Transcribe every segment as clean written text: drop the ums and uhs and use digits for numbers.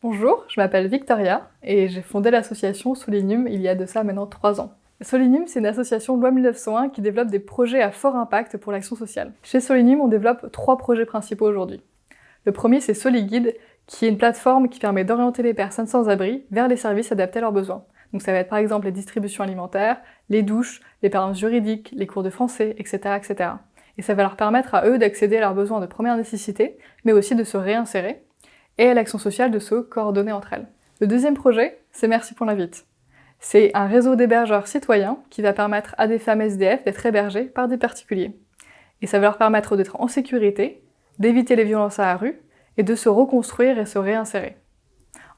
Bonjour, je m'appelle Victoria et j'ai fondé l'association Solinum il y a de ça maintenant 3 ans. Solinum, c'est une association loi 1901 qui développe des projets à fort impact pour l'action sociale. Chez Solinum, on développe 3 projets principaux aujourd'hui. Le premier, c'est SoliGuide, qui est une plateforme qui permet d'orienter les personnes sans abri vers les services adaptés à leurs besoins. Donc ça va être par exemple les distributions alimentaires, les douches, les permanences juridiques, les cours de français, etc., etc. Et ça va leur permettre à eux d'accéder à leurs besoins de première nécessité, mais aussi de se réinsérer, et à l'action sociale de se coordonner entre elles. Le deuxième projet, c'est Merci pour l'invite. C'est un réseau d'hébergeurs citoyens qui va permettre à des femmes SDF d'être hébergées par des particuliers. Et ça va leur permettre d'être en sécurité, d'éviter les violences à la rue et de se reconstruire et se réinsérer.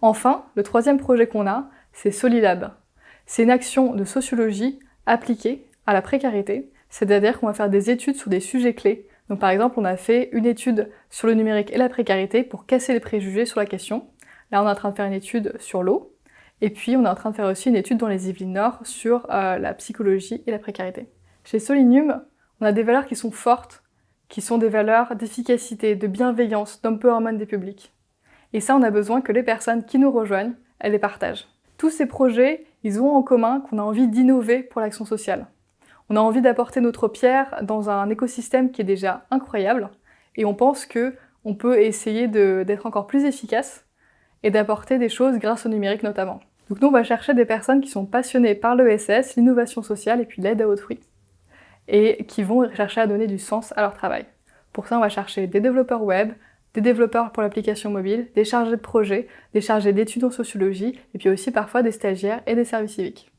Enfin, le troisième projet qu'on a, c'est Solilab. C'est une action de sociologie appliquée à la précarité, c'est-à-dire qu'on va faire des études sur des sujets clés. Donc par exemple, on a fait une étude sur le numérique et la précarité pour casser les préjugés sur la question. Là, on est en train de faire une étude sur l'eau. Et puis, on est en train de faire aussi une étude dans les Yvelines Nord sur la psychologie et la précarité. Chez Solinum, on a des valeurs qui sont fortes, qui sont des valeurs d'efficacité, de bienveillance, d'empowerment des publics. Et ça, on a besoin que les personnes qui nous rejoignent, elles les partagent. Tous ces projets, ils ont en commun qu'on a envie d'innover pour l'action sociale. On a envie d'apporter notre pierre dans un écosystème qui est déjà incroyable, et on pense qu'on peut essayer d'être encore plus efficace et d'apporter des choses grâce au numérique notamment. Donc nous, on va chercher des personnes qui sont passionnées par l'ESS, l'innovation sociale et puis l'aide à autrui, et qui vont chercher à donner du sens à leur travail. Pour ça, on va chercher des développeurs web, des développeurs pour l'application mobile, des chargés de projet, des chargés d'études en sociologie, et puis aussi parfois des stagiaires et des services civiques.